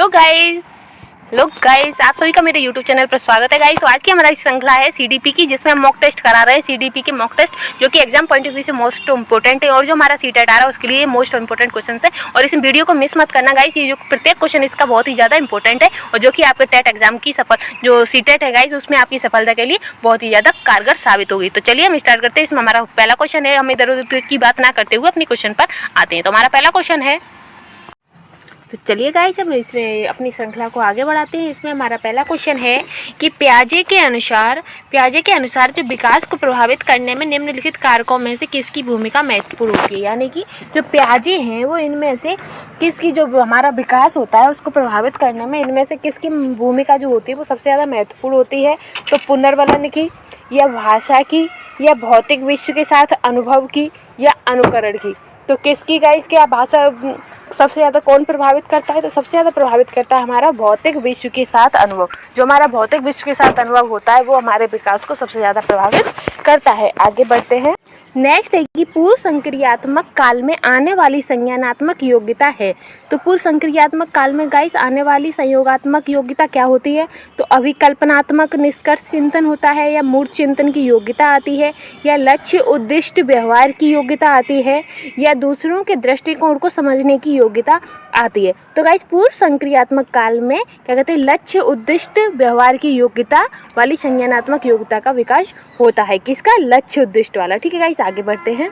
Hello guys, आप सभी का मेरे YouTube चैनल पर स्वागत है गाइस। तो आज की हमारी श्रृंखला है CDP की, जिसमें हम मॉक टेस्ट करा रहे हैं। CDP के मॉक टेस्ट जो कि एग्जाम पॉइंट ऑफ व्यू से मोस्ट इंपॉर्टेंट है, और जो हमारा सीटेट आ रहा है उसके लिए मोस्ट इंपॉर्टेंट क्वेश्चन है। और इस वीडियो को मिस मत करना गाइस, ये जो प्रत्येक क्वेश्चन इसका बहुत ही ज़्यादा इंपॉर्टेंट है, और जो कि आपके टेट एग्जाम की जो सीटेट है गाइस, उसमें आपकी सफलता के लिए बहुत ही ज़्यादा कारगर साबित होगी। तो चलिए हम स्टार्ट करते हैं। इसमें हमारा पहला क्वेश्चन है, हम इधर उधर की बात ना करते हुए अपने क्वेश्चन पर आते हैं। तो हमारा पहला क्वेश्चन है, तो चलिए गाइस हम इसमें अपनी श्रृंखला को आगे बढ़ाते हैं। इसमें हमारा पहला क्वेश्चन है कि पियाजे के अनुसार जो विकास को प्रभावित करने में निम्नलिखित कारकों में से किसकी भूमिका महत्वपूर्ण होती है। यानी कि जो पियाजे हैं वो इनमें से किसकी, जो हमारा विकास होता है उसको प्रभावित करने में इनमें से किसकी भूमिका जो होती है वो सबसे ज़्यादा महत्वपूर्ण होती है। तो पुनर्वलन की, या भाषा की, या भौतिक विश्व के साथ अनुभव की, या अनुकरण की। तो किसकी गाइस क्या भाषा सबसे ज़्यादा कौन प्रभावित करता है? तो सबसे ज़्यादा प्रभावित करता है हमारा भौतिक विश्व के साथ अनुभव। जो हमारा भौतिक विश्व के साथ अनुभव होता है वो हमारे विकास को सबसे ज़्यादा प्रभावित करता है। आगे बढ़ते हैं। नेक्स्ट है कि पूर्व संक्रियात्मक काल में आने वाली संज्ञानात्मक योग्यता है। तो पूर्व संक्रियात्मक काल में गाइस आने वाली संयोगात्मक योग्यता क्या होती है? तो अभिकल्पनात्मक निष्कर्ष चिंतन होता है, या मूर्त चिंतन की योग्यता आती है, या लक्ष्य उद्दिष्ट व्यवहार की योग्यता आती है, या दूसरों के दृष्टिकोण को समझने की योग्यता आती है। तो गाइस पूर्व संक्रियात्मक काल में क्या कहते हैं, लक्ष्य उद्दिष्ट व्यवहार की योग्यता वाली संज्ञानात्मक योग्यता का विकास होता है। किसका? लक्ष्य उद्दिष्ट वाला। ठीक है गाइस, आगे बढ़ते हैं।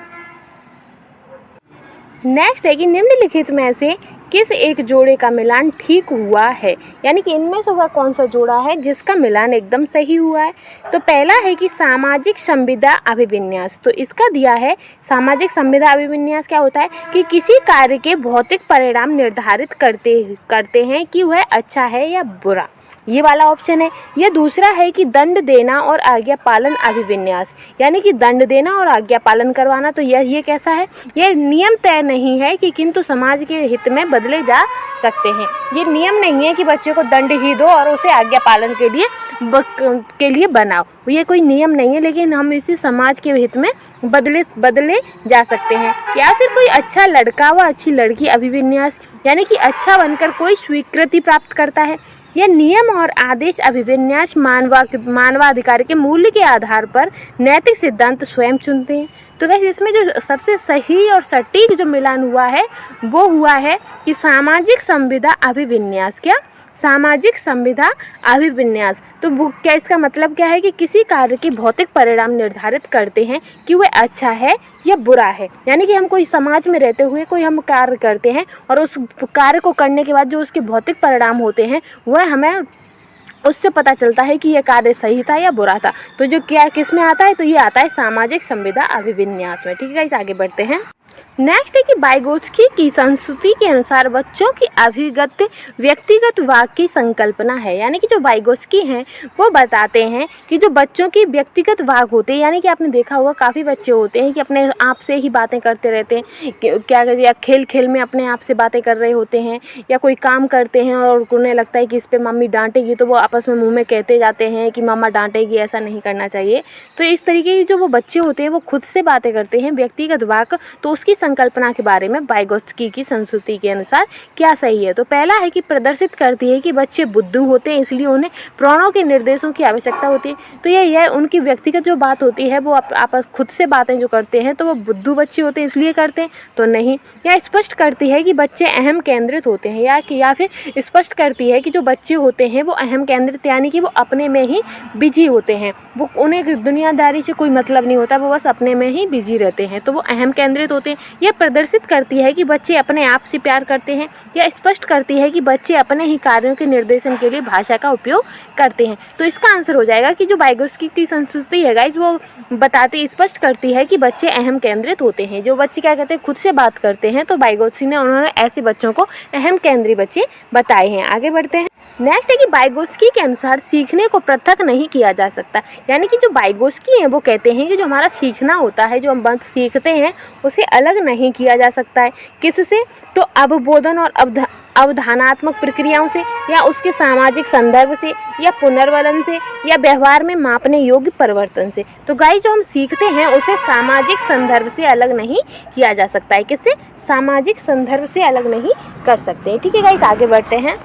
नेक्स्ट है कि निम्नलिखित में से किस एक जोड़े का मिलान ठीक हुआ है। यानी कि इनमें से वह कौन सा जोड़ा है जिसका मिलान एकदम सही हुआ है। तो पहला है कि सामाजिक संविदा अभिविन्यास। तो इसका दिया है सामाजिक संविदा अभिविन्यास क्या होता है कि किसी कार्य के भौतिक परिणाम निर्धारित करते हैं कि वह अच्छा है या बुरा, ये वाला ऑप्शन है। यह दूसरा है कि दंड देना और आज्ञा पालन अभिविन्यास, यानी कि दंड देना और आज्ञा पालन करवाना। तो ये कैसा है? यह नियम तय नहीं है कि किंतु समाज के हित में बदले जा सकते हैं। ये नियम नहीं है कि बच्चे को दंड ही दो और उसे आज्ञा पालन के लिए बनाओ, ये कोई नियम नहीं है, लेकिन हम इसी समाज के हित में बदले जा सकते हैं। या फिर कोई अच्छा लड़का व अच्छी लड़की अभिविन्यास, यानी कि अच्छा बनकर कोई स्वीकृति प्राप्त करता है। यह नियम और आदेश अभिविन्यास मानवाधिकार के मूल्य के आधार पर नैतिक सिद्धांत स्वयं चुनते हैं। तो गाइस इसमें जो सबसे सही और सटीक जो मिलान हुआ है वो हुआ है कि सामाजिक संविदा अभिविन्यास। क्या? सामाजिक संविदा अभिविन्यास। तो क्या इसका मतलब क्या है कि किसी कार्य के भौतिक परिणाम निर्धारित करते हैं कि वह अच्छा है या बुरा है। यानी कि हम कोई समाज में रहते हुए कोई हम कार्य करते हैं और उस कार्य को करने के बाद जो उसके भौतिक परिणाम होते हैं वह हमें उससे पता चलता है कि यह कार्य सही था या बुरा था। तो जो क्या किस में आता है? तो ये आता है सामाजिक संविदा अभिविन्यास में। ठीक है इस आगे बढ़ते हैं। नेक्स्ट है कि वाइगोत्स्की की संस्तुति के अनुसार बच्चों की अभिगत व्यक्तिगत वाक की संकल्पना है। यानी कि जो वाइगोत्स्की हैं वो बताते हैं कि जो बच्चों की व्यक्तिगत वाक होती है, यानी कि आपने देखा होगा काफ़ी बच्चे होते हैं कि अपने आप से ही बातें करते रहते हैं, क्या या खेल खेल में अपने आप से बातें कर रहे होते हैं, या कोई काम करते हैं और उन्हें लगता है कि इस पर मम्मी डांटेगी, तो वो आपस में मुँह में कहते जाते हैं कि मम्मा डांटेगी, ऐसा नहीं करना चाहिए। तो इस तरीके की जो वो बच्चे होते हैं वो खुद से बातें करते हैं व्यक्तिगत वाक। तो उसकी संकल्पना के बारे में वाइगोत्स्की की संस्तुति के अनुसार क्या सही है? तो पहला है कि प्रदर्शित करती है कि बच्चे बुद्धू होते हैं, इसलिए उन्हें प्राणों के निर्देशों की आवश्यकता होती है। तो यह उनकी व्यक्तिगत जो बात होती है वो आपस खुद से बातें जो करते हैं तो वो बुद्धू बच्चे होते हैं इसलिए करते हैं, तो नहीं। यह स्पष्ट करती है कि बच्चे अहम केंद्रित होते हैं, या फिर स्पष्ट करती है कि जो बच्चे होते हैं वो अहम केंद्रित, यानी कि वो अपने में ही बिजी होते हैं, वो उन्हें दुनियादारी से कोई मतलब नहीं होता, वो बस अपने में ही बिजी रहते हैं, तो वो अहम केंद्रित होते हैं। यह प्रदर्शित करती है कि बच्चे अपने आप से प्यार करते हैं। यह स्पष्ट करती है कि बच्चे अपने ही कार्यों के निर्देशन के लिए भाषा का उपयोग करते हैं। तो इसका आंसर हो जाएगा कि जो वाइगोत्स्की की संस्कृति है गाइस वो स्पष्ट करती है कि बच्चे अहम केंद्रित होते हैं। जो बच्चे क्या कहते हैं खुद से बात करते हैं, तो वाइगोत्स्की ने उन्होंने ऐसे बच्चों को अहम केंद्रीय बच्चे बताए हैं। आगे बढ़ते हैं। नेक्स्ट है कि वाइगोत्स्की के अनुसार सीखने को पृथक नहीं किया जा सकता। यानी कि जो वाइगोत्स्की हैं वो कहते हैं कि जो हमारा सीखना होता है, जो हम सीखते हैं, उसे अलग नहीं किया जा सकता है। किससे? तो अवबोधन और अवधानात्मक प्रक्रियाओं से, या उसके सामाजिक संदर्भ से, या पुनर्वलन से, या व्यवहार में मापने योग्य परिवर्तन से। तो गाइस जो हम सीखते हैं उसे सामाजिक संदर्भ से अलग नहीं किया जा सकता है। किससे? सामाजिक संदर्भ से अलग नहीं कर सकते। ठीक है गाइस आगे बढ़ते हैं।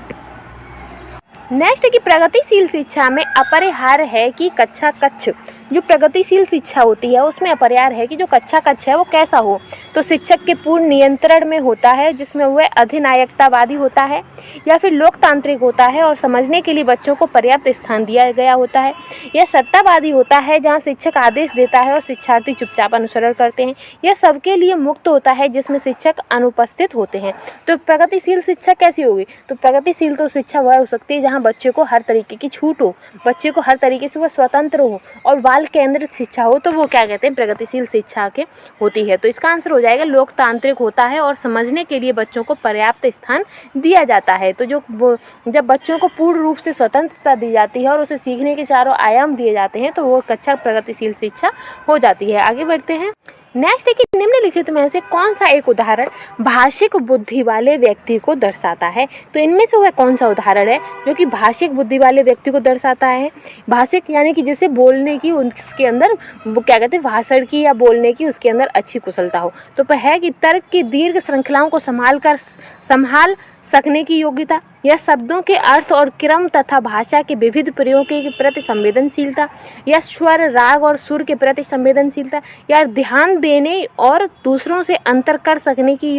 नेक्स्ट है कि प्रगतिशील शिक्षा में अपरिहार्य है कि कक्षा कक्ष, जो प्रगतिशील शिक्षा होती है उसमें अपरिहार्य है कि जो कक्षा कक्ष है वो कैसा हो, तो शिक्षक के पूर्ण नियंत्रण में होता है, जिसमें वह अधिनायकतावादी होता है या फिर लोकतांत्रिक होता है और समझने के लिए बच्चों को पर्याप्त स्थान दिया गया होता है, यह सत्तावादी होता है जहाँ शिक्षक आदेश देता है और शिक्षार्थी चुपचाप अनुसरण करते हैं, यह सबके लिए मुक्त होता है जिसमें शिक्षक अनुपस्थित होते हैं। तो प्रगतिशील शिक्षा कैसी होगी, तो प्रगतिशील तो शिक्षा वह हो सकती है जहाँ बच्चे को हर तरीके की छूट हो, बच्चे को हर तरीके से वह स्वतंत्र हो और बाल केंद्रित शिक्षा हो, तो वो क्या कहते हैं, प्रगतिशील शिक्षा के होती है। तो इसका आंसर हो जाएगा लोकतांत्रिक होता है और समझने के लिए बच्चों को पर्याप्त स्थान दिया जाता है। तो जब बच्चों को पूर्ण रूप से स्वतंत्रता दी जाती है और उसे सीखने के चारों आयाम दिए जाते हैं तो वो कक्षा प्रगतिशील शिक्षा हो जाती है। आगे बढ़ते हैं। नेक्स्ट है कि निम्नलिखित में से कौन सा एक उदाहरण भाषिक बुद्धि वाले व्यक्ति को दर्शाता है, तो इनमें से वह कौन सा उदाहरण है जो कि भाषिक बुद्धि वाले व्यक्ति को दर्शाता है। भाषिक यानी कि जिसे बोलने की उसके अंदर वो क्या कहते हैं, भाषण की या बोलने की उसके अंदर अच्छी कुशलता हो। तो है कि तर्क की दीर्घ श्रृंखलाओं को संभाल सकने की योग्यता, या शब्दों के अर्थ और क्रम तथा भाषा के विविध प्रयोगों के प्रति संवेदनशीलता, या स्वर राग और सुर के प्रति संवेदनशीलता, या ध्यान देने और दूसरों से अंतर कर सकने की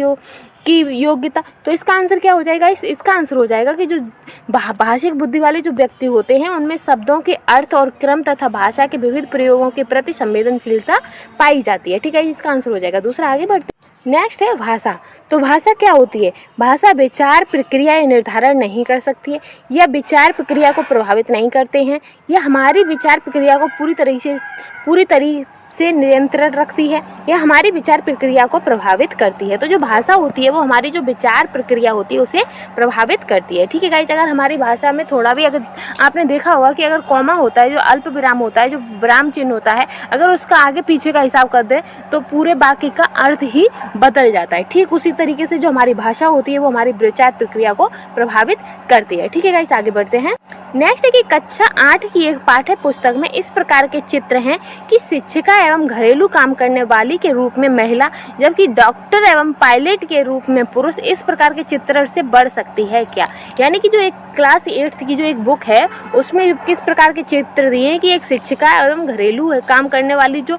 योग्यता। तो इसका आंसर क्या हो जाएगा, इसका आंसर हो जाएगा कि जो भाषिक बुद्धि वाले जो व्यक्ति होते हैं उनमें शब्दों के अर्थ और क्रम तथा भाषा के विविध प्रयोगों के प्रति संवेदनशीलता पाई जाती है। ठीक है, इसका आंसर हो जाएगा दूसरा। आगे बढ़ते। नेक्स्ट है भाषा। तो भाषा क्या होती है, भाषा विचार प्रक्रिया निर्धारण नहीं कर सकती है, या विचार प्रक्रिया को प्रभावित नहीं करते हैं, या हमारी विचार प्रक्रिया को पूरी तरीके से नियंत्रण रखती है, या हमारी विचार प्रक्रिया को प्रभावित करती है। तो जो भाषा होती है वो हमारी जो विचार प्रक्रिया होती है उसे प्रभावित करती है। ठीक है गाइस, अगर हमारी भाषा में थोड़ा भी, अगर आपने देखा होगा कि अगर कॉमा होता है, जो अल्प विराम होता है, जो विराम चिन्ह होता है, अगर उसका आगे पीछे का हिसाब कर दे तो पूरे बाकी का अर्थ ही बदल जाता है। ठीक उसी तरीके से जो हमारी भाषा होती है वो हमारी विचार प्रक्रिया को प्रभावित करती है। ठीक है गाइस, आगे बढ़ते हैं। नेक्स्ट है कि कक्षा 8 की एक पाठ्य पुस्तक में इस प्रकार के चित्र हैं कि शिक्षिका एवं घरेलू काम करने वाली के रूप में महिला, जबकि डॉक्टर एवं पायलट के रूप में पुरुष। इस प्रकार के चित्र से बढ़ सकती है क्या, यानी कि जो एक क्लास 8 की जो एक बुक है उसमें किस प्रकार के चित्र दिए हैं कि एक शिक्षिका एवं घरेलू काम करने वाली जो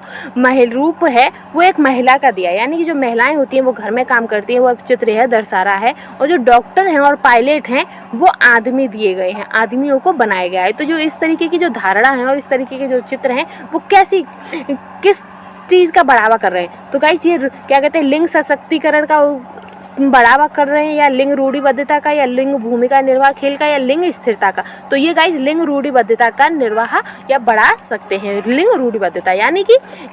रूप है वो एक महिला का दिया है, यानी कि जो महिलाएं होती हैं वो घर में काम करती हैं, वो चित्र यह दर्शा रहा है। और जो डॉक्टर हैं और पायलट हैं वो आदमी दिए गए हैं, आदमियों को बनाया गया है। तो जो इस तरीके की जो धारणा है और इस तरीके के जो चित्र हैं वो किस चीज़ का बढ़ावा कर रहे हैं, तो गाइस ये क्या कहते हैं, लिंग सशक्तिकरण का बढ़ावा कर रहे हैं, या लिंग रूढ़िबद्धता का, या लिंग भूमिका निर्वाह खेल का, या लिंग स्थिरता का। तो ये गाइस लिंग रूढ़िबद्धता का निर्वाह या बढ़ा सकते हैं। लिंग रूढ़िबद्धता यानी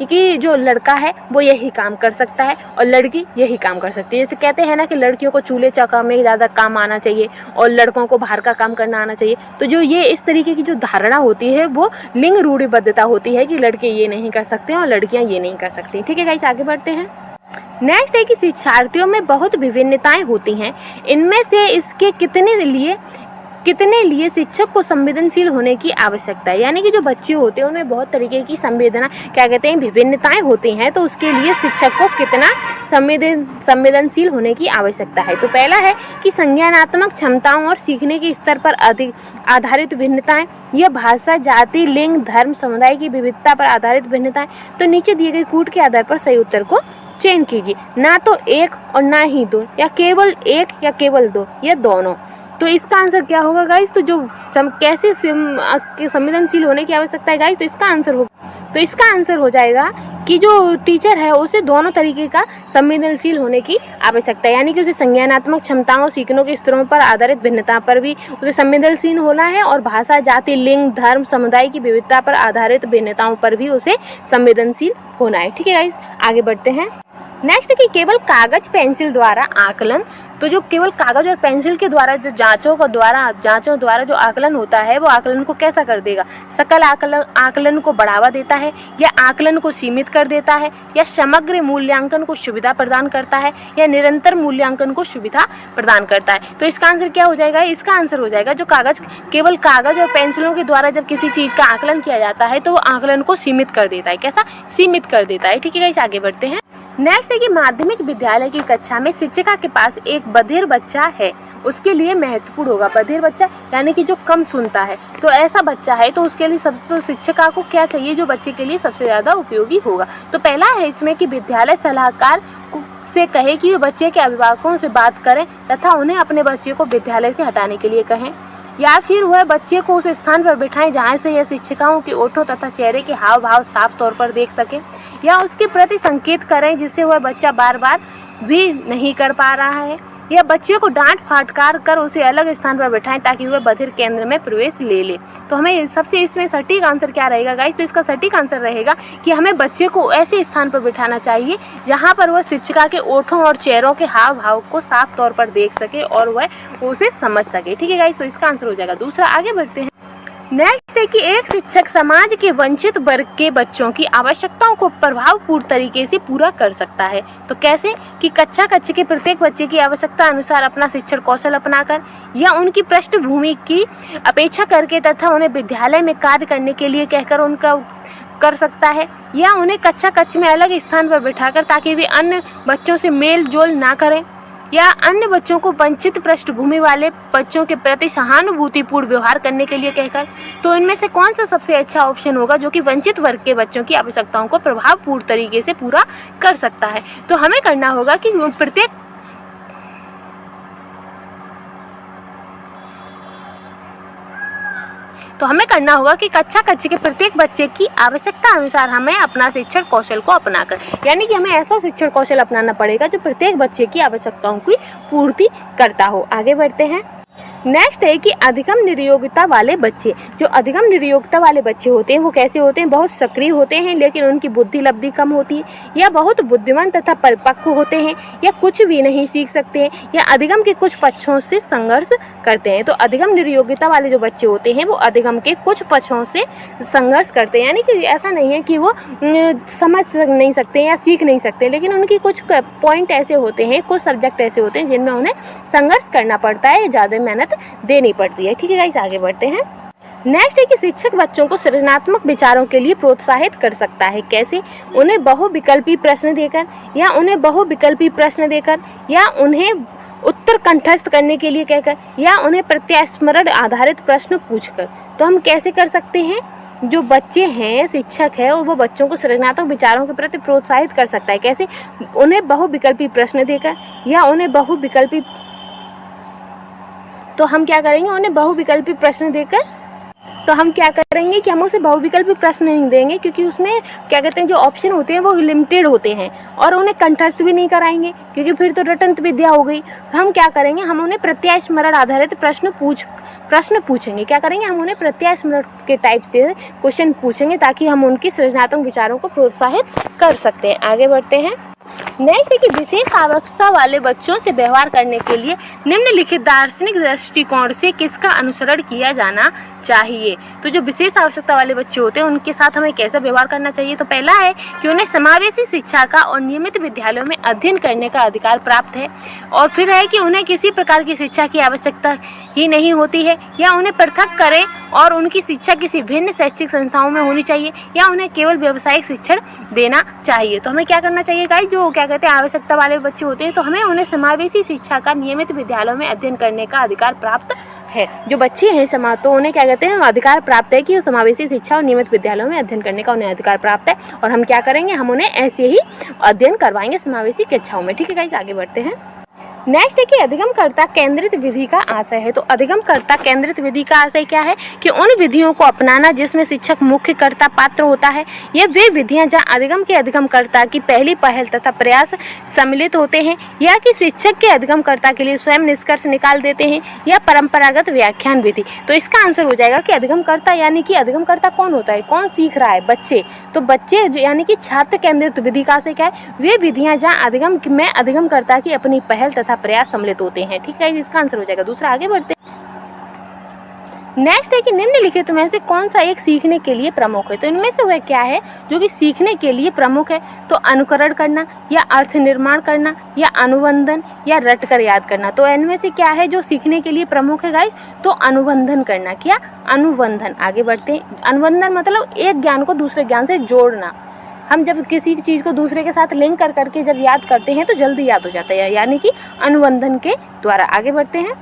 कि जो लड़का है वो यही काम कर सकता है और लड़की यही काम कर सकती है। जैसे कहते हैं ना कि लड़कियों को चूल्हे चौका में ज़्यादा काम आना चाहिए और लड़कों को बाहर का काम करना आना चाहिए। तो जो ये इस तरीके की जो धारणा होती है वो लिंग रूढ़िबद्धता होती है कि लड़के ये नहीं कर सकते और लड़कियाँ ये नहीं कर सकती। ठीक है गाइस, आगे बढ़ते हैं। नेक्स्ट है कि शिक्षार्थियों में बहुत विभिन्नताएं होती हैं, इनमें से इसके कितने लिए शिक्षक को संवेदनशील होने की आवश्यकता है, यानी कि जो बच्चे होते हैं उनमें बहुत तरीके की विभिन्नताएं होती हैं, तो उसके लिए शिक्षक को कितना संवेदनशील होने की आवश्यकता है। तो पहला है कि संज्ञानात्मक क्षमताओं और सीखने के स्तर पर आधारित भिन्नताएं, यह भाषा, जाति, लिंग, धर्म, समुदाय की विविधता पर आधारित भिन्नताएं। तो नीचे दिए गए कूट के आधार पर सही उत्तर को चयन कीजिए, ना तो एक और ना ही दो, या केवल एक या केवल दो, या दोनों। तो इसका आंसर क्या होगा गाइस, तो जो कैसे संवेदनशील होने की आवश्यकता है गाइस, तो इसका आंसर हो जाएगा कि जो टीचर है उसे दोनों तरीके का संवेदनशील होने की आवश्यकता है, यानी कि उसे संज्ञानात्मक क्षमताओं, सीखने के स्तरों पर आधारित भिन्नता पर भी उसे संवेदनशील होना है, और भाषा, जाति, लिंग, धर्म, समुदाय की विविधता पर आधारित भिन्नताओं पर भी उसे संवेदनशील होना है। ठीक है गाइस, आगे बढ़ते हैं। नेक्स्ट कि केवल कागज पेंसिल द्वारा आकलन, तो जो केवल कागज और पेंसिल के द्वारा जो जांचों द्वारा जो आकलन होता है वो आकलन को कैसा कर देगा, सकल आकलन को बढ़ावा देता है, या आकलन को सीमित कर देता है, या समग्र मूल्यांकन को सुविधा प्रदान करता है, या निरंतर मूल्यांकन को सुविधा प्रदान करता है। तो इसका आंसर क्या हो जाएगा, इसका आंसर हो जाएगा जो केवल कागज और पेंसिलों के द्वारा जब किसी चीज़ का आकलन किया जाता है तो वो आकलन को सीमित कर देता है। कैसा, सीमित कर देता है। ठीक है गाइस, आगे बढ़ते हैं। नेक्स्ट है कि माध्यमिक विद्यालय की कक्षा में शिक्षिका के पास एक बधिर बच्चा है, उसके लिए महत्वपूर्ण होगा। बधिर बच्चा यानी कि जो कम सुनता है, तो ऐसा बच्चा है तो उसके लिए सबसे तो शिक्षिका को क्या चाहिए जो बच्चे के लिए सबसे ज़्यादा उपयोगी होगा। तो पहला है इसमें कि विद्यालय सलाहकार से कहे कि वे बच्चे के अभिभावकों से बात करें तथा उन्हें अपने बच्चे को विद्यालय से हटाने के लिए कहें, या फिर वह बच्चे को उस स्थान पर बिठाएं जहां से यह शिक्षिकाओं के ओठों तथा चेहरे के हाव भाव साफ तौर पर देख सके, या उसके प्रति संकेत करें जिससे वह बच्चा बार बार भी नहीं कर पा रहा है, या बच्चे को डांट फटकार कर उसे अलग स्थान पर बिठाएं ताकि वह बधिर केंद्र में प्रवेश ले ले। तो हमें सबसे इसमें सटीक आंसर क्या रहेगा गाइस? तो इसका सटीक आंसर रहेगा कि हमें बच्चे को ऐसे स्थान पर बिठाना चाहिए जहां पर वह शिक्षिका के ओठों और चेहरों के हाव भाव को साफ तौर पर देख सके और वह उसे समझ सके। ठीक है गाइस, तो इसका आंसर हो जाएगा दूसरा। आगे बढ़ते हैं। नेक्स्ट है कि एक शिक्षक समाज के वंचित वर्ग के बच्चों की आवश्यकताओं को प्रभावपूर्ण तरीके से पूरा कर सकता है। तो कैसे? कि कक्षा के प्रत्येक बच्चे की आवश्यकता अनुसार अपना शिक्षण कौशल अपनाकर या उनकी पृष्ठभूमि की अपेक्षा करके तथा उन्हें विद्यालय में कार्य करने के लिए कहकर उनका कर सकता है, या उन्हें कक्षा में अलग स्थान पर बिठाकर ताकि वे अन्य बच्चों से मेल जोल ना करें, या अन्य बच्चों को वंचित पृष्ठभूमि वाले बच्चों के प्रति सहानुभूतिपूर्ण व्यवहार करने के लिए कहकर। तो इनमें से कौन सा सबसे अच्छा ऑप्शन होगा जो कि वंचित वर्ग के बच्चों की आवश्यकताओं को प्रभावपूर्ण तरीके से पूरा कर सकता है? तो हमें करना होगा कि कक्षा के प्रत्येक बच्चे की आवश्यकता अनुसार हमें अपना शिक्षण कौशल को अपनाकर, यानी कि हमें ऐसा शिक्षण कौशल अपनाना पड़ेगा जो प्रत्येक बच्चे की आवश्यकताओं की पूर्ति करता हो। आगे बढ़ते हैं। नेक्स्ट है कि अधिगम निरयोगिता वाले बच्चे। जो अधिगम निरयोगिता वाले बच्चे होते हैं वो कैसे होते हैं? बहुत सक्रिय होते हैं लेकिन उनकी बुद्धि लब्धि कम होती है, या बहुत बुद्धिमान तथा परिपक्व होते हैं, या कुछ भी नहीं सीख सकते हैं, या अधिगम के कुछ पक्षों से संघर्ष करते हैं। तो अधिगम निरयोगिता वाले जो बच्चे होते हैं वो अधिगम के कुछ पक्षों से संघर्ष करते हैं, यानी कि ऐसा नहीं है कि वो समझ नहीं सकते या सीख नहीं सकते, लेकिन उनकी कुछ पॉइंट ऐसे होते हैं, कुछ सब्जेक्ट ऐसे होते हैं जिनमें उन्हें संघर्ष करना पड़ता है, ज़्यादा मेहनत देनी पड़ती है। ठीक है गाइस, आगे बढ़ते हैं। नेक्स्ट है कि शिक्षक बच्चों को सृजनात्मक विचारों के लिए प्रोत्साहित कर सकता है। कैसे? उन्हें बहुविकल्पी प्रश्न देकर, या उन्हें उत्तर कंठस्थ करने के लिए कहकर, या उन्हें प्रत्यास्मरण आधारित प्रश्न पूछकर। तो हम कैसे कर सकते हैं? जो बच्चे हैं, शिक्षक है, वो बच्चों को सृजनात्मक विचारों के प्रति प्रोत्साहित कर सकता है। कैसे? उन्हें बहुविकल्पी प्रश्न देकर, या उन्हें बहुविकल्पी तो हम क्या करेंगे? उन्हें बहुविकल्पी प्रश्न देकर। तो हम क्या करेंगे कि हम उसे बहुविकल्पी प्रश्न नहीं देंगे, क्योंकि उसमें क्या कहते हैं जो ऑप्शन होते हैं वो लिमिटेड होते हैं, और उन्हें कंठस्थ भी नहीं कराएंगे क्योंकि फिर तो रटंत विद्या हो गई। हम क्या करेंगे? हम उन्हें प्रत्यास्मरण आधारित प्रश्न पूछेंगे। क्या करेंगे? हम उन्हें प्रत्यास्मरण के टाइप से क्वेश्चन पूछेंगे ताकि हम उनकी सृजनात्मक विचारों को प्रोत्साहित कर सकते हैं। आगे बढ़ते हैं। नेक्स्ट है कि विशेष आवश्यकता वाले बच्चों से व्यवहार करने के लिए निम्नलिखित दार्शनिक दृष्टिकोण से किसका अनुसरण किया जाना चाहिए? तो जो विशेष आवश्यकता वाले बच्चे होते हैं उनके साथ हमें कैसा व्यवहार करना चाहिए? तो पहला है कि उन्हें समावेशी शिक्षा का और नियमित विद्यालयों में अध्ययन करने का अधिकार प्राप्त है, और फिर है कि उन्हें किसी प्रकार की शिक्षा की आवश्यकता ही नहीं होती है, या उन्हें पृथक करें और उनकी शिक्षा किसी भिन्न शैक्षिक संस्थाओं में होनी चाहिए, या उन्हें केवल व्यावसायिक शिक्षण देना चाहिए। तो हमें क्या करना चाहिए गाइस? जो क्या कहते हैं आवश्यकता वाले बच्चे होते हैं तो हमें उन्हें समावेशी शिक्षा का नियमित विद्यालयों में अध्ययन करने का अधिकार प्राप्त है। जो बच्चे हैं समाज, तो उन्हें क्या कहते हैं अधिकार प्राप्त है कि वो समावेशी शिक्षा और नियमित विद्यालयों में अध्ययन करने का उन्हें अधिकार प्राप्त है, और हम क्या करेंगे? हम उन्हें ऐसे ही अध्ययन करवाएंगे समावेशी कक्षाओं में। ठीक है गाइस, आगे बढ़ते हैं। नेक्स्ट है कि अधिगमकर्ता केंद्रित विधि का आशय है। तो अधिगमकर्ता केंद्रित विधि का आशय क्या है? कि उन विधियों को अपनाना जिसमें शिक्षक मुख्य कर्ता पात्र होता है। ये वे विधियां जहां अधिगम के अधिगमकर्ता की पहली पहल तथा प्रयास सम्मिलित होते हैं, या कि शिक्षक के अधिगमकर्ता के लिए स्वयं निष्कर्ष निकाल देते हैं, या परंपरागत व्याख्यान विधि। तो इसका आंसर हो जाएगा कि अधिगमकर्ता, यानी कि अधिगमकर्ता कौन होता है? कौन सीख रहा है? बच्चे। तो बच्चे यानी कि छात्र केंद्रित विधि का आशय क्या है? वे विधियां जहाँ अधिगम में अधिगमकर्ता की अपनी पहल तथा प्रयास सम्मिलित होते हैं। ठीक है, इसका आंसर हो जाएगा दूसरा। आगे बढ़ते हैं। नेक्स्ट है कि निम्नलिखित में से कौन सा एक सीखने के लिए प्रमुख है? तो इनमें से वह क्या है जो कि सीखने के लिए प्रमुख है? तो अनुकरण करना, या अर्थ निर्माण करना, या अनुबंधन, या रटकर याद करना। तो इनमें से क्या है जो सीखने के लिए प्रमुख है गाइस? तो अनुबंधन करना। क्या? अनुबंधन। आगे बढ़ते हैं। अनुबंधन मतलब एक ज्ञान को दूसरे ज्ञान से जोड़ना, हम जब किसी चीज़ को दूसरे के साथ लिंक कर करके जब याद करते हैं तो जल्दी याद हो जाता है, यानी कि अनुबंधन के द्वारा। आगे बढ़ते हैं।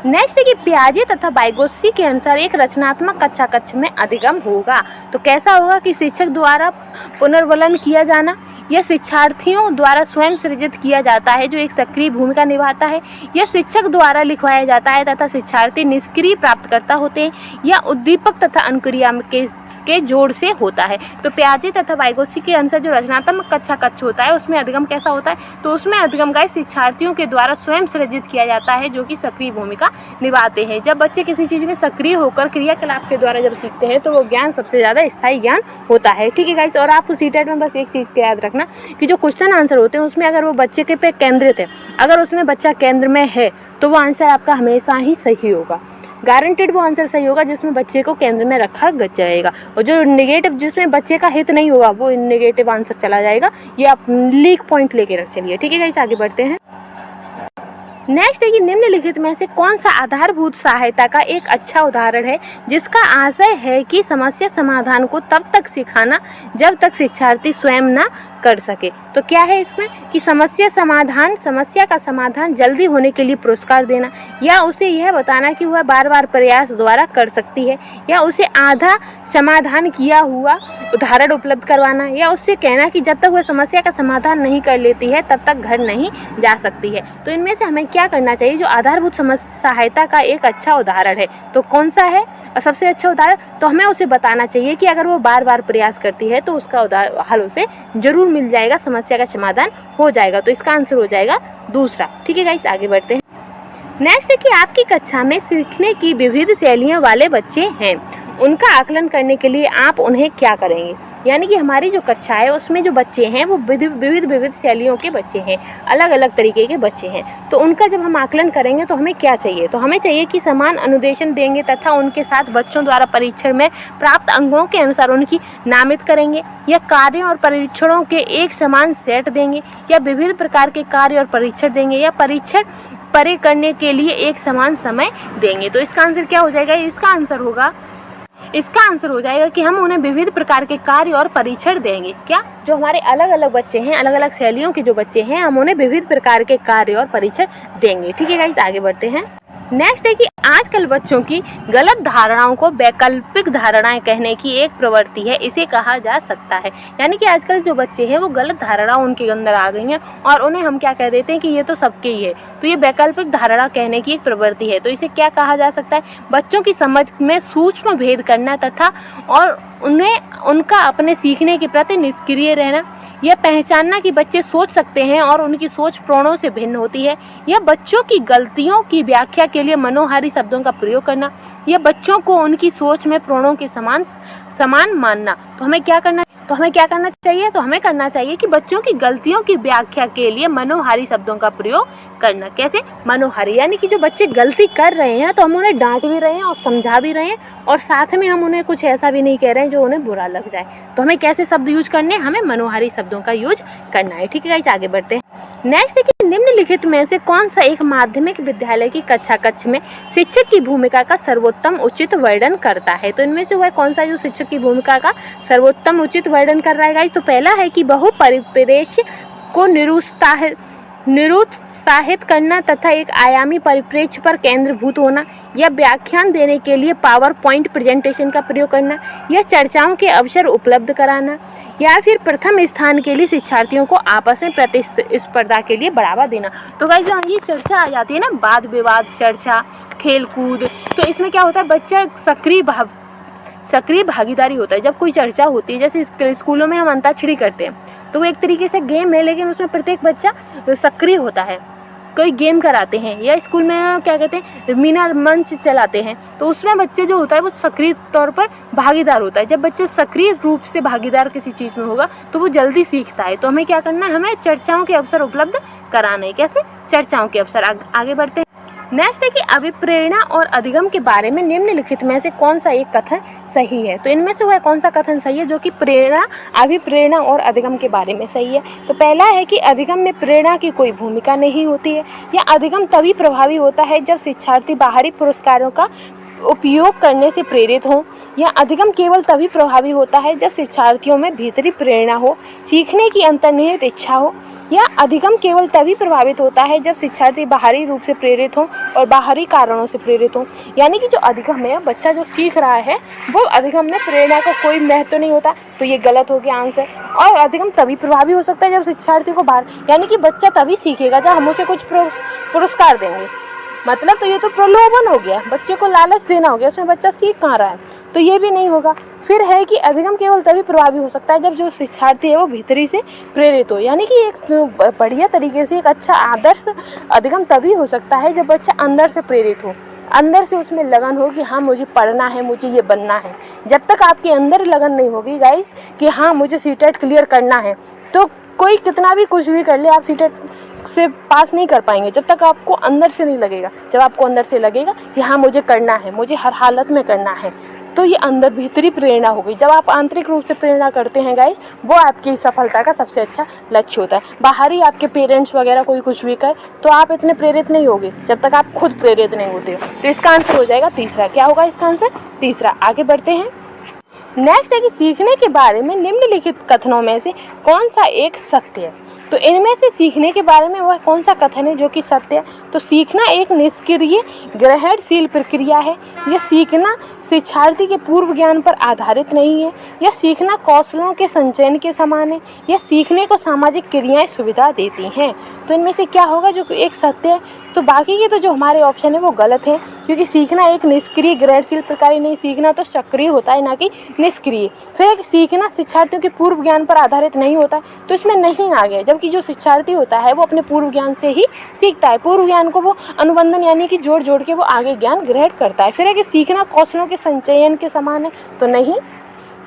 नेक्स्ट है कि पियाजे तथा वाइगोत्स्की के अनुसार एक रचनात्मक कक्षा कक्ष में अधिगम होगा। तो कैसा होगा कि शिक्षक द्वारा पुनर्वलन किया जाना, यह शिक्षार्थियों द्वारा स्वयं सृजित किया जाता है जो एक सक्रिय भूमिका निभाता है। यह शिक्षक द्वारा लिखवाया जाता है तथा शिक्षार्थी निष्क्रिय प्राप्तकर्ता होते हैं। यह उद्दीपक तथा अनुक्रिया के जोड़ से होता है। तो पियाजे तथा वाइगोत्स्की के अनुसार जो रचनात्मक कक्षा कक्ष होता है उसमें अधिगम कैसा होता है, तो उसमें अधिगम का शिक्षार्थियों के द्वारा स्वयं सृजित किया जाता है जो कि सक्रिय भूमिका निभाते हैं। जब बच्चे किसी चीज़ में सक्रिय होकर क्रियाकलाप के द्वारा जब सीखते हैं तो वो ज्ञान सबसे ज़्यादा स्थायी ज्ञान होता है। ठीक है गाइस, और आपको सीटेट में बस एक चीज़ का याद रखना कि जो क्वेश्चन आंसर होते हैं उसमें अगर वो बच्चे के पे केंद्रित है, अगर उसमें बच्चा केंद्र में है तो वो आंसर आपका हमेशा ही सही होगा। गारंटेड वो आंसर सही होगा जिसमें बच्चे को केंद्र में रखा जाएगा, और जो नेगेटिव जिसमें बच्चे का हित नहीं होगा वो नेगेटिव आंसर चला जाएगा। ये आप लीक पॉइंट लेके रख चलिए। ठीक है गाइस, आगे बढ़ते हैं। नेक्स्ट है कि निम्नलिखित में से कौन सा आधारभूत सहायता का एक अच्छा उदाहरण है जिसका आशय है कि समस्या समाधान को तब तक सिखाना जब तक शिक्षार्थी स्वयं ना कर सके। तो क्या है इसमें कि समस्या का समाधान जल्दी होने के लिए पुरस्कार देना, या उसे यह बताना कि वह बार बार प्रयास द्वारा कर सकती है, या उसे आधा समाधान किया हुआ उदाहरण उपलब्ध करवाना, या उससे कहना कि जब तक वह समस्या का समाधान नहीं कर लेती है तब तक घर नहीं जा सकती है। तो इनमें से हमें क्या करना चाहिए, जो आधारभूत सहायता का एक अच्छा उदाहरण है तो कौन सा है और सबसे अच्छा उदाहरण, तो हमें उसे बताना चाहिए कि अगर वो बार बार प्रयास करती है तो उसका हल उसे जरूर मिल जाएगा, समस्या का समाधान हो जाएगा। तो इसका आंसर हो जाएगा दूसरा। ठीक है गाइस, आगे बढ़ते हैं। नेक्स्ट है कि आपकी कक्षा में सीखने की विविध शैलियों वाले बच्चे हैं, उनका आकलन करने के लिए आप उन्हें क्या करेंगे। यानी कि हमारी जो कक्षा है उसमें जो बच्चे हैं वो विविध शैलियों के बच्चे हैं, अलग अलग तरीके के बच्चे हैं। तो उनका जब हम आकलन करेंगे तो हमें क्या चाहिए, तो हमें चाहिए कि समान अनुदेशन देंगे तथा उनके साथ बच्चों द्वारा परीक्षण में प्राप्त अंकों के अनुसार उनकी नामित करेंगे, या कार्यों और परीक्षणों के एक समान सेट देंगे, या विभिन्न प्रकार के कार्य और परीक्षण देंगे, या परीक्षण परे करने के लिए एक समान समय देंगे। तो इसका आंसर क्या हो जाएगा, इसका आंसर हो जाएगा कि हम उन्हें विविध प्रकार के कार्य और परीक्षण देंगे। क्या, जो हमारे अलग अलग बच्चे हैं, अलग अलग शैलियों के जो बच्चे हैं, हम उन्हें विविध प्रकार के कार्य और परीक्षण देंगे। ठीक है गाइस, आगे बढ़ते हैं। नेक्स्ट है कि आजकल बच्चों की गलत धारणाओं को वैकल्पिक धारणाएं कहने की एक प्रवृत्ति है, इसे कहा जा सकता है। यानी कि आजकल जो बच्चे हैं वो गलत धारणा उनके अंदर आ गई हैं और उन्हें हम क्या कह देते हैं कि ये तो सबके ही है, तो ये वैकल्पिक धारणा कहने की एक प्रवृत्ति है। तो इसे क्या कहा जा सकता है, बच्चों की समझ में सूक्ष्म भेद करना तथा और उनका अपने सीखने के प्रति निष्क्रिय रहना, यह पहचानना कि बच्चे सोच सकते हैं और उनकी सोच प्रणों से भिन्न होती है, यह बच्चों की गलतियों की व्याख्या के लिए मनोहारी शब्दों का प्रयोग करना, यह बच्चों को उनकी सोच में प्रणों के समान मानना। तो हमें क्या करना चाहिए, तो हमें करना चाहिए कि बच्चों की गलतियों की व्याख्या के लिए मनोहारी शब्दों का प्रयोग करना। कैसे मनोहारी, यानी कि जो बच्चे गलती कर रहे हैं तो हम उन्हें डांट भी रहे हैं और समझा भी रहे हैं और साथ में हम उन्हें कुछ ऐसा भी नहीं कह रहे हैं जो उन्हें बुरा लग जाए। तो हमें कैसे शब्द यूज करने हैं, हमें मनोहारी शब्दों का यूज करना है। ठीक है गाइस, आगे बढ़ते हैं। नेक्स्ट है कि निम्नलिखित में से कौन सा एक माध्यमिक विद्यालय की कक्षा कक्ष में शिक्षक की भूमिका का सर्वोत्तम उचित वर्णन करता है। तो इनमें से वह कौन सा जो शिक्षक की भूमिका का सर्वोत्तम उचित वर्णन कर रहा है गाइस, तो पहला है कि बहुपरिप्रेक्ष्य को निरुत्साहित करना तथा एक आयामी परिप्रेक्ष्य पर केंद्रीभूत होना, या व्याख्यान देने के लिए पावर पॉइंट प्रेजेंटेशन का प्रयोग करना, या चर्चाओं के अवसर उपलब्ध कराना, या फिर प्रथम स्थान के लिए शिक्षार्थियों को आपस में प्रतिस्पर्धा के लिए बढ़ावा देना। तो गाइस जहाँ ये चर्चा आ जाती है ना, वाद विवाद चर्चा, खेल कूद, तो इसमें क्या होता है, बच्चा सक्रिय भागीदारी होता है। जब कोई चर्चा होती है, जैसे स्कूलों में हम अंताक्षरी करते हैं तो वो एक तरीके से गेम है, लेकिन उसमें प्रत्येक बच्चा सक्रिय होता है। कोई गेम कराते हैं या स्कूल में क्या कहते हैं मीना मंच चलाते हैं, तो उसमें बच्चे जो होता है वो सक्रिय तौर पर भागीदार होता है। जब बच्चे सक्रिय रूप से भागीदार किसी चीज़ में होगा तो वो जल्दी सीखता है। तो हमें क्या करना है, हमें चर्चाओं के अवसर उपलब्ध कराने। कैसे, चर्चाओं के अवसर। आगे बढ़ते हैं। नेक्स्ट है कि अभिप्रेरणा और अधिगम के बारे में निम्नलिखित में से कौन सा एक कथन सही है। तो इनमें से वह कौन सा कथन सही है जो कि अभिप्रेरणा और अधिगम के बारे में सही है। तो पहला है कि अधिगम में प्रेरणा की कोई भूमिका नहीं होती है, या अधिगम तभी प्रभावी होता है जब शिक्षार्थी बाहरी पुरस्कारों का उपयोग करने से प्रेरित हों, यह अधिगम केवल तभी प्रभावी होता है जब शिक्षार्थियों में भीतरी प्रेरणा हो, सीखने की अंतर्निहित इच्छा हो। यह अधिगम केवल तभी प्रभावित होता है जब शिक्षार्थी बाहरी रूप से प्रेरित हो और बाहरी कारणों से प्रेरित हो। यानी कि जो अधिगम है, बच्चा जो सीख रहा है वो अधिगम में प्रेरणा का कोई महत्व नहीं होता, तो ये गलत हो गया आंसर। और अधिगम तभी प्रभावी हो सकता है जब शिक्षार्थी को बाहर, यानी कि बच्चा तभी सीखेगा जब हम उसे कुछ पुरस्कार देंगे। मतलब तो ये तो प्रलोभन हो गया, बच्चे को लालच देना हो गया, उसमें बच्चा सीख कहाँ रहा है, तो ये भी नहीं होगा। फिर है कि अधिगम केवल तभी प्रभावी हो सकता है जब जो शिक्षार्थी है वो भीतरी से प्रेरित हो। यानी कि एक बढ़िया तरीके से एक अच्छा आदर्श अधिगम तभी हो सकता है जब बच्चा अंदर से प्रेरित हो, अंदर से उसमें लगन हो कि हाँ मुझे पढ़ना है, मुझे ये बनना है। जब तक आपके अंदर लगन नहीं होगी गाइस कि हाँ मुझे सीटेट क्लियर करना है, तो कोई कितना भी कुछ भी कर ले, आप सीटेट से पास नहीं कर पाएंगे जब तक आपको अंदर से नहीं लगेगा। जब आपको अंदर से लगेगा कि हाँ मुझे करना है, मुझे हर हालत में करना है, तो ये अंदर भीतरी प्रेरणा होगी। जब आप आंतरिक रूप से प्रेरणा करते हैं गाइस, वो आपकी सफलता का सबसे अच्छा लक्ष्य होता है। बाहरी आपके पेरेंट्स वगैरह कोई कुछ भी करे तो आप इतने प्रेरित नहीं होगे जब तक आप खुद प्रेरित नहीं होते हो। तो इसका आंसर हो जाएगा तीसरा। क्या होगा इसका आंसर? तीसरा। आगे बढ़ते हैं। नेक्स्ट है कि सीखने के बारे में निम्नलिखित कथनों में से कौन सा एक सत्य है। तो इनमें से सीखने के बारे में वह कौन सा कथन है जो कि सत्य है? तो सीखना एक निष्क्रिय ग्रहणशील प्रक्रिया है। यह सीखना शिक्षार्थी के पूर्व ज्ञान पर आधारित नहीं है। यह सीखना कौशलों के संचयन के समान है। यह सीखने को सामाजिक क्रियाएं सुविधा देती हैं। तो इनमें से क्या होगा जो एक सत्य है? तो बाकी के तो जो हमारे ऑप्शन है वो गलत है, क्योंकि सीखना एक निष्क्रिय ग्रहणशील प्रक्रिया नहीं, सीखना तो सक्रिय होता है ना कि निष्क्रिय। फिर एक सीखना शिक्षार्थियों के पूर्व ज्ञान पर आधारित नहीं होता, तो इसमें नहीं आ गया। जबकि जो शिक्षार्थी होता है वो अपने पूर्व ज्ञान से ही सीखता है, पूर्व ज्ञान को वो अनुबंधन यानी कि जोड़ जोड़ के वो आगे ज्ञान ग्रहण करता है। फिर है कि सीखना कौशलों के संचयन के समान है, तो नहीं।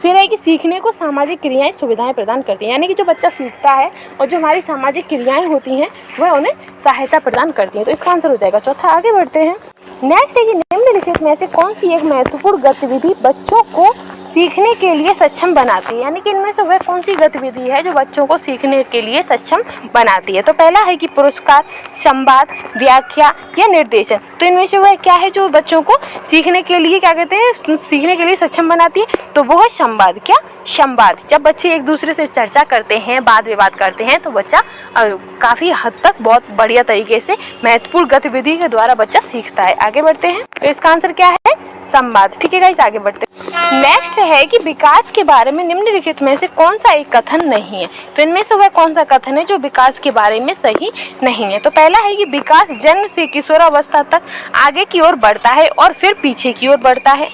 फिर है कि सीखने को सामाजिक क्रियाएं सुविधाएं प्रदान करती हैं, यानी कि जो बच्चा सीखता है और जो हमारी सामाजिक क्रियाएं होती हैं वह उन्हें सहायता प्रदान करती हैं। तो इसका आंसर हो जाएगा चौथा। आगे बढ़ते हैं। नेक्स्ट है कि निम्नलिखित में से कौन सी एक महत्वपूर्ण गतिविधि बच्चों को सीखने के लिए सक्षम बनाती है। यानी कि इनमें से वह कौन सी गतिविधि है जो बच्चों को सीखने के लिए सक्षम बनाती है। तो पहला है कि पुरस्कार, संवाद, व्याख्या या निर्देशन। तो इनमें से वह क्या है जो बच्चों को सीखने के लिए क्या कहते हैं, सीखने के लिए सक्षम बनाती है? तो वो है संवाद। क्या? संवाद। जब बच्चे एक दूसरे से चर्चा करते हैं, वाद विवाद करते हैं, तो बच्चा काफ़ी हद तक बहुत बढ़िया तरीके से महत्वपूर्ण गतिविधि के द्वारा बच्चा सीखता है। आगे बढ़ते हैं। तो इसका आंसर क्या है? संवाद। ठीक है गाइस, आगे बढ़ते हैं। नेक्स्ट है कि विकास के बारे में निम्नलिखित में से कौन सा एक कथन नहीं है। तो इनमें से वह कौन सा कथन है जो विकास के बारे में सही नहीं है। तो पहला है कि विकास जन्म से किशोरावस्था तक आगे की ओर बढ़ता है और फिर पीछे की ओर बढ़ता है।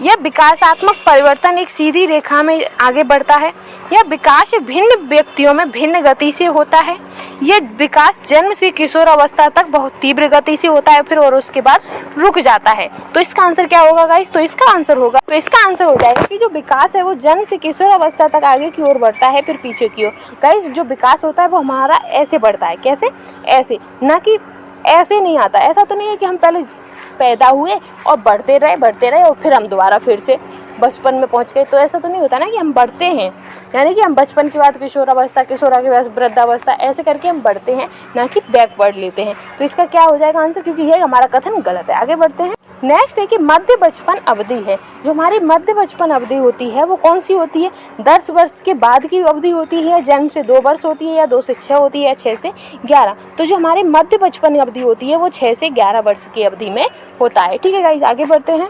यह विकासात्मक परिवर्तन एक सीधी रेखा में आगे बढ़ता है। यह विकास भिन्न व्यक्तियों में भिन्न गति से होता है। यह विकास जन्म से किशोर अवस्था तक बहुत तीव्र गति से होता है फिर और उसके बाद रुक जाता है। तो इसका आंसर क्या होगा गाइस? तो इसका आंसर हो जाएगा कि जो विकास है वो जन्म से किशोर अवस्था तक आगे की ओर बढ़ता है फिर पीछे की ओर। गाइस जो विकास होता है वो हमारा ऐसे बढ़ता है। कैसे? ऐसे, ना कि ऐसे नहीं आता। ऐसा तो नहीं है कि हम पहले पैदा हुए और बढ़ते रहे और फिर हम दोबारा फिर से बचपन में पहुंच गए। तो ऐसा तो नहीं होता ना कि हम बढ़ते हैं, यानी कि हम बचपन के बाद किशोरावस्था, किशोरा के बाद वृद्धावस्था, ऐसे करके हम बढ़ते हैं, ना कि बैकवर्ड लेते हैं। तो इसका क्या हो जाएगा आंसर, क्योंकि ये हमारा कथन गलत है। आगे बढ़ते हैं। नेक्स्ट है कि मध्य बचपन अवधि है। जो हमारी मध्य बचपन अवधि होती है वो कौन सी होती है? 10 वर्ष के बाद की अवधि होती है, जन्म से 2 वर्ष होती है, या 2 से 6 होती है, या 6 से 11। तो जो हमारी मध्य बचपन अवधि होती है वो 6 से 11 वर्ष की अवधि में होता है। ठीक है गाइस, आगे बढ़ते हैं।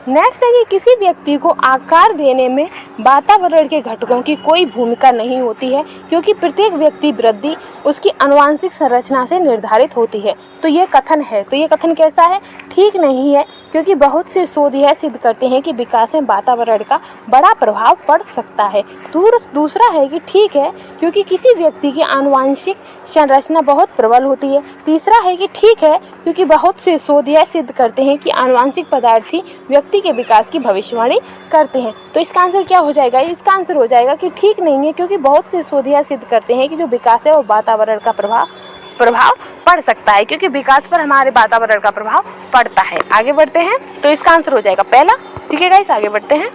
नेक्स्ट है कि किसी व्यक्ति को आकार देने में वातावरण के घटकों की कोई भूमिका नहीं होती है, क्योंकि प्रत्येक व्यक्ति वृद्धि उसकी आनुवंशिक संरचना से निर्धारित होती है। तो ये कथन है। तो ये कथन कैसा है? ठीक नहीं है, क्योंकि बहुत से शोध यह सिद्ध करते हैं कि विकास में वातावरण का बड़ा प्रभाव पड़ सकता है। दूसरा है कि ठीक है, क्योंकि किसी व्यक्ति की आनुवंशिक संरचना बहुत प्रबल होती है। तीसरा है कि ठीक है, क्योंकि बहुत से शोध यह सिद्ध करते हैं कि आनुवंशिक पदार्थ ही व्यक्ति के विकास की भविष्यवाणी करते हैं। तो इसका आंसर क्या हो जाएगा? इसका आंसर हो जाएगा कि ठीक नहीं है, क्योंकि बहुत से शोध यह सिद्ध करते हैं कि जो विकास है वो वातावरण का प्रभाव पड़ सकता है, क्योंकि विकास पर हमारे वातावरण का प्रभाव पड़ता है। आगे बढ़ते हैं। तो इसका आंसर हो जाएगा पहला। ठीक है गाइस, आगे बढ़ते हैं।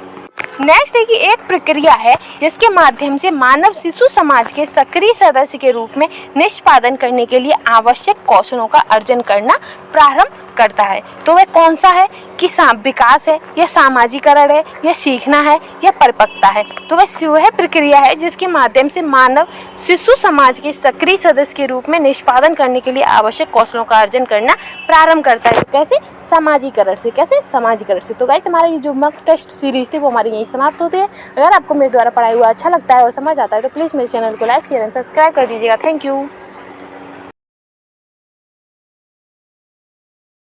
नेक्स्ट है कि एक प्रक्रिया है जिसके माध्यम से मानव शिशु समाज के सक्रिय सदस्य के रूप में निष्पादन करने के लिए आवश्यक कौशलों का अर्जन करना प्रारंभ करता है। तो वह कौन सा है कि विकास है या सामाजिकरण है या सीखना है या परिपक्वता है। तो वह प्रक्रिया है जिसके माध्यम से मानव शिशु समाज के सक्रिय सदस्य के रूप में निष्पादन करने के लिए आवश्यक कौशलों का अर्जन करना प्रारंभ करता है। तो कैसे? सामाजिकरण से। कैसे? सामाजिकरण से। तो गाइस हमारा ये जो मॉक टेस्ट सीरीज थी वो हमारी यही समाप्त होती है। अगर आपको मेरे द्वारा पढ़ाई हुआ अच्छा लगता है और समझ आता है तो प्लीज़ मेरे चैनल को लाइक शेयर एंड सब्सक्राइब कर दीजिएगा। Thank you.